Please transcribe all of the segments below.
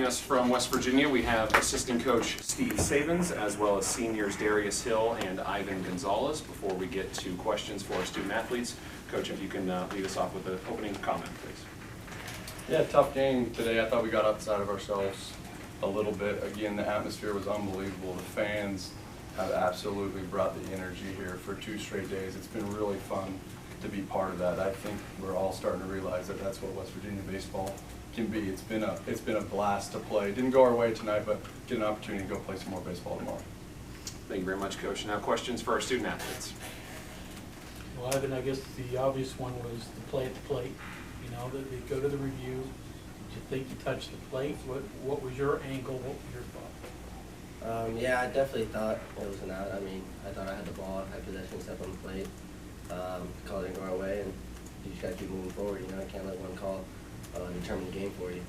us from West Virginia, we have assistant coach Steve Sabins, as well as seniors Darius Hill and Ivan Gonzalez. Before we get to questions for our student athletes, Coach, if you can lead us off with an opening comment, please. Yeah, tough game today. I thought we got outside of ourselves a little bit. Again, the atmosphere was unbelievable. The fans have absolutely brought the energy here for 2 straight days. It's been really fun to be part of that. I think we're all starting to realize that that's what West Virginia baseball can be. It's been a blast to play. Didn't go our way tonight, but get an opportunity to go play some more baseball tomorrow. Thank you very much, Coach. Now questions for our student athletes. Well, Ivan, I guess the obvious one was the play at the plate. You know, that they go to the review. Did you think you touched the plate? What was your angle? What was your thought? Yeah, I definitely thought it was an out. I mean, I thought I had the ball, had possession, step on the plate. Call didn't go our way, and you just got to keep moving forward. You know, I can't let one call determine the game for you.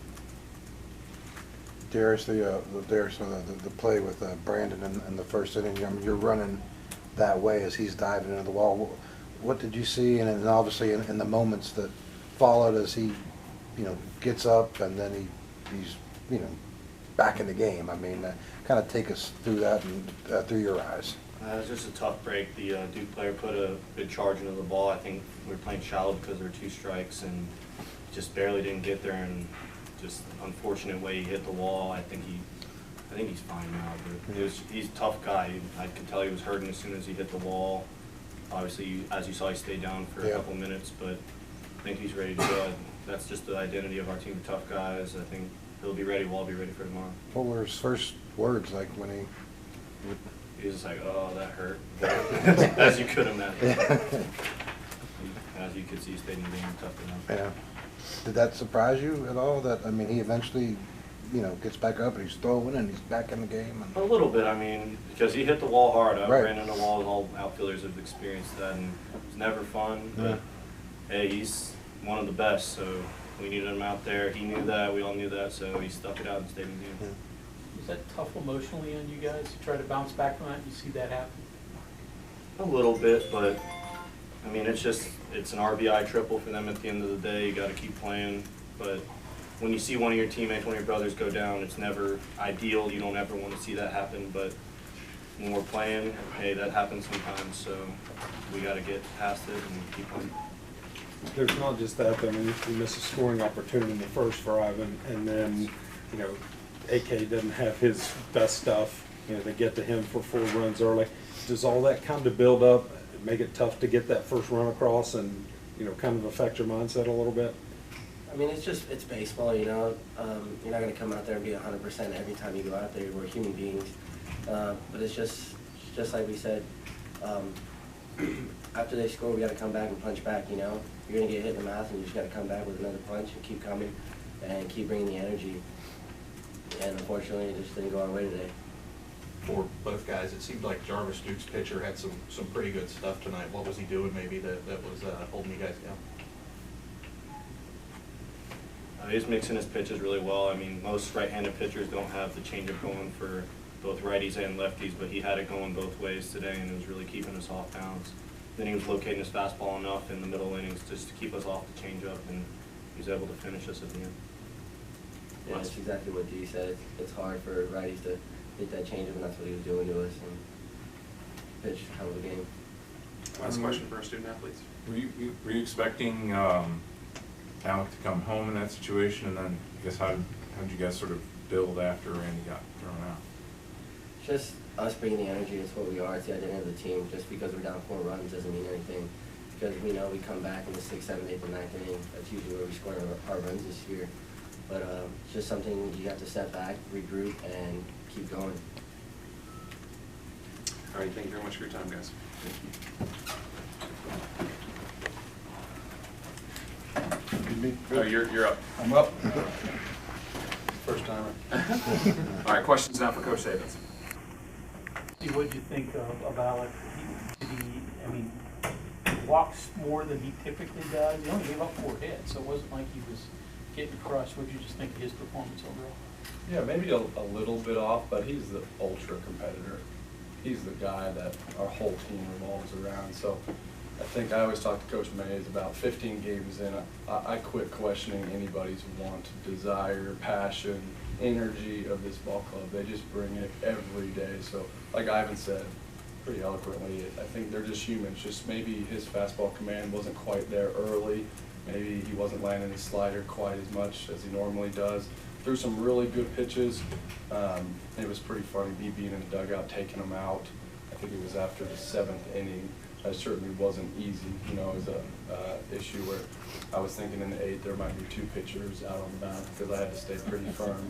Darius, the play with Brandon in the first inning. I mean, you're running that way as he's diving into the wall. What did you see? And then obviously in the moments that followed, as he, gets up and then he's, back in the game. I mean, kind of take us through that and through your eyes. It was just a tough break. The Duke player put a big charge into the ball. I think we were playing shallow because there were 2 strikes and just barely didn't get there. And just unfortunate way he hit the wall. I think he's fine now. But he's a tough guy. I could tell he was hurting as soon as he hit the wall. Obviously, as you saw, he stayed down for a couple minutes, but I think he's ready to go. That's just the identity of our team, tough guys. I think he'll be ready. We'll all be ready for tomorrow. What were his first words like when he? He was just like, "Oh, that hurt," as you could imagine. As you could see, he stayed in the game, tough enough. Yeah. Did that surprise you at all? That he eventually, gets back up and he's throwing and he's back in the game. A little bit, because he hit the wall hard. I Right. ran into the wall, and all outfielders have experienced that, and it's never fun. But hey, he's one of the best, so we needed him out there. He knew that, we all knew that, so he stuck it out and stayed in the game. Yeah. Was that tough emotionally on you guys to try to bounce back from that? You see that happen? A little bit, but it's an RBI triple for them at the end of the day. You got to keep playing, but when you see one of your teammates, one of your brothers go down, it's never ideal. You don't ever want to see that happen, but when we're playing, hey, that happens sometimes, so we got to get past it and keep playing. There's not just that. I mean, you miss a scoring opportunity in the first for Ivan, and then, AK doesn't have his best stuff. They get to him for 4 runs early. Does all that kind of build up, make it tough to get that first run across, and kind of affect your mindset a little bit? I mean, it's baseball. You're not going to come out there and be 100% every time you go out there. We're human beings, but it's just like we said. After they score, we got to come back and punch back. You're going to get hit in the mouth, and you just got to come back with another punch and keep coming and keep bringing the energy. And unfortunately, it just didn't go our way today. For both guys, it seemed like Jarvis Duke's pitcher had some pretty good stuff tonight. What was he doing maybe that was holding you guys down? He's mixing his pitches really well. Most right-handed pitchers don't have the changeup going for both righties and lefties, but he had it going both ways today, and it was really keeping us off balance. Then he was locating his fastball enough in the middle innings just to keep us off the changeup, and he was able to finish us at the end. Yeah, that's exactly what Dee said. It's hard for righties to hit that changeup, and that's what he was doing to us. And pitch, hell of a game. Last question for our student athletes. Were you expecting Alec to come home in that situation, and then I guess how did you guys sort of build after Randy got thrown out? Just us bringing the energy. It's what we are. It's the identity of the team. Just because we're down 4 runs doesn't mean anything. Because we know we come back in the 6th, 7th, 8th, and 9th inning. That's usually where we score our runs this year. But it's just something you have to step back, regroup, and keep going. All right, thank you very much for your time, guys. Oh, you're up. I'm up. First timer. All right, questions now for Coach Sabins. What did you think of Alec? Did he walks more than he typically does? He only gave up 4 hits, so it wasn't like he was getting crushed. What did you just think of his performance overall? Yeah, maybe a little bit off, but he's the ultra competitor. He's the guy that our whole team revolves around. So I think I always talk to Coach Mays about 15 games in. I quit questioning anybody's want, desire, passion, energy of this ball club. They just bring it every day. So like Ivan said pretty eloquently, I think they're just humans. Just maybe his fastball command wasn't quite there early. Maybe he wasn't landing his slider quite as much as he normally does. Threw some really good pitches. It was pretty funny, me being in the dugout, taking him out. I think it was after the 7th inning. That certainly wasn't easy. You know, it was a issue where I was thinking in the 8th there might be 2 pitchers out on the mound because I had to stay pretty firm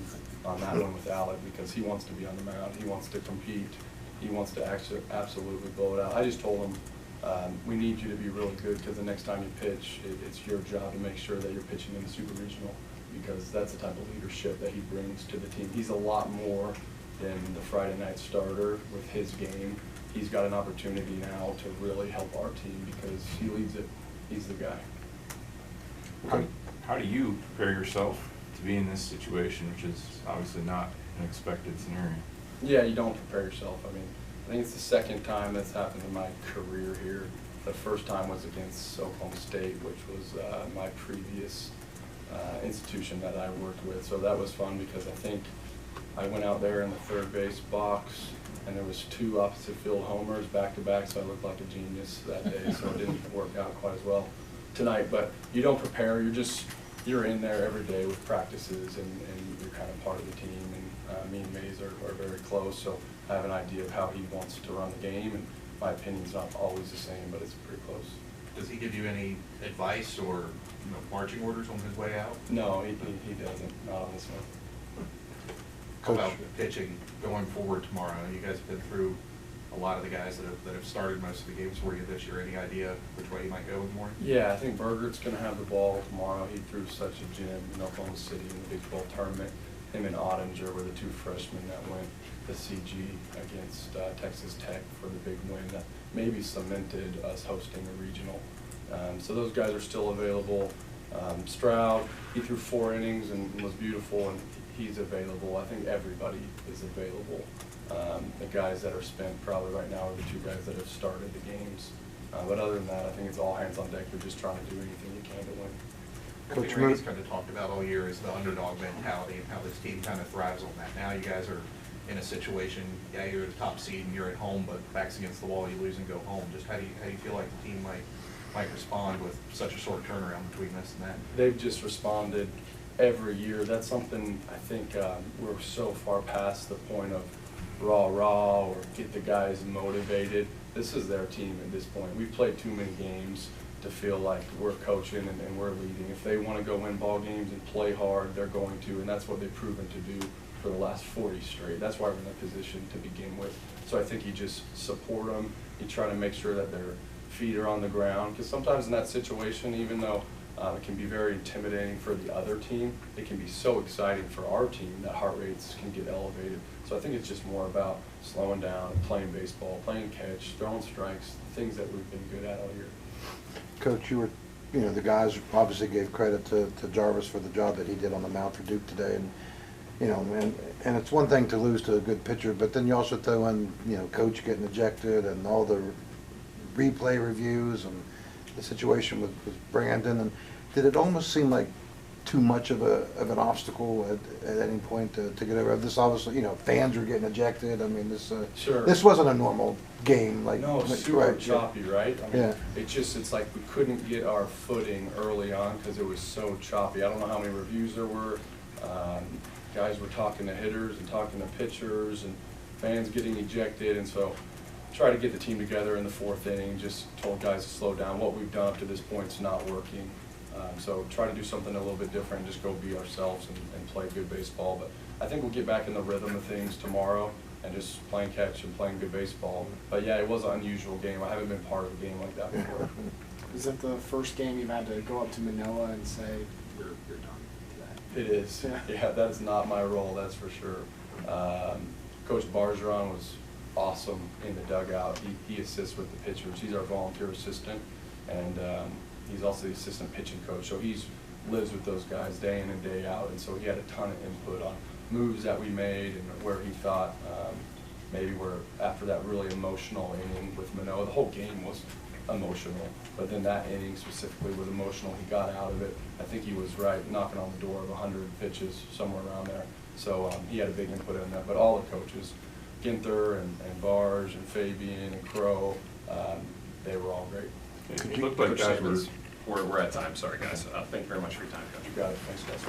on that one with Alec because he wants to be on the mound. He wants to compete. He wants to actually absolutely blow it out. I just told him, we need you to be really good because the next time you pitch, it's your job to make sure that you're pitching in the Super Regional because that's the type of leadership that he brings to the team. He's a lot more than the Friday night starter with his game. He's got an opportunity now to really help our team because he leads it. He's the guy. How do you prepare yourself to be in this situation, which is obviously not an expected scenario? Yeah, you don't prepare yourself. I mean, I think it's the 2nd time that's happened in my career here. The first time was against Oklahoma State, which was my previous institution that I worked with. So that was fun because I think I went out there in the 3rd base box and there was 2 opposite field homers back to back, so I looked like a genius that day. So it didn't work out quite as well tonight. But you don't prepare. You're in there every day with practices and you're kind of part of the team. And me and Mays are very close, so I have an idea of how he wants to run the game. And my opinion's not always the same, but it's pretty close. Does he give you any advice or marching orders on his way out? No, he doesn't. Not on this one. How about pitching going forward tomorrow? You guys have been through a lot of the guys that have started most of the games for you this year. Any idea which way you might go with more? Yeah, I think Bergert's going to have the ball tomorrow. He threw such a gem in Oklahoma City in the Big 12 tournament. Him and Ottinger were the 2 freshmen that went the CG against Texas Tech for the big win that maybe cemented us hosting a regional. So those guys are still available. Stroud, he threw 4 innings and was beautiful, and he's available. I think everybody is available. The guys that are spent probably right now are the 2 guys that have started the games. But other than that, I think it's all hands on deck. We're just trying to do anything you can to win. Coach Randy's kind of talked about all year is the underdog mentality and how this team kind of thrives on that. Now you guys are in a situation, yeah, you're the top seed and you're at home, but backs against the wall, you lose and go home. Just how do you feel like the team might respond with such a short turnaround between this and that? They've just responded every year. That's something I think we're so far past the point of rah or get the guys motivated. This is their team at this point. We've played too many games to feel like we're coaching and we're leading. If they want to go win ball games and play hard, they're going to, and that's what they've proven to do for the last 40 straight. That's why we're in that position to begin with. So I think you just support them. You try to make sure that their feet are on the ground, because sometimes in that situation, even though it can be very intimidating for the other team, it can be so exciting for our team that heart rates can get elevated. So I think it's just more about slowing down, playing baseball, playing catch, throwing strikes, things that we've been good at all year. Coach, the guys obviously gave credit to Jarvis for the job that he did on the mound for Duke today, and it's one thing to lose to a good pitcher, but then you also throw in, coach getting ejected and all the replay reviews and the situation with Brandon, and did it almost seem like too much of an obstacle at any point to get over this? Obviously, fans were getting ejected. I mean, Sure. This wasn't a normal game. No, super choppy, right? I mean, yeah. It's like we couldn't get our footing early on because it was so choppy. I don't know how many reviews there were. Guys were talking to hitters and talking to pitchers and fans getting ejected, and so try to get the team together in the 4th inning, just told guys to slow down. What we've done up to this point is not working. So try to do something a little bit different, just go be ourselves and play good baseball. But I think we'll get back in the rhythm of things tomorrow and just playing catch and playing good baseball. But yeah, it was an unusual game. I haven't been part of a game like that before. Is that the first game you've had to go up to Manila and say, you're done today? It is. Yeah, that's not my role, that's for sure. Coach Bargeron was awesome in the dugout. He assists with the pitchers. He's our volunteer assistant, and he's also the assistant pitching coach. So he lives with those guys day in and day out, and so he had a ton of input on moves that we made and where he thought maybe we're after that really emotional inning with Manoa. The whole game was emotional, but then that inning specifically was emotional. He got out of it. I think he was right, knocking on the door of 100 pitches, somewhere around there. So he had a big input in that, but all the coaches, Ginther and Barge and Fabian and Crow, they were all great. It looked like Coach guys were Stevens, we're at time, sorry guys. Thank you very much for your time, Coach. You got it, thanks guys.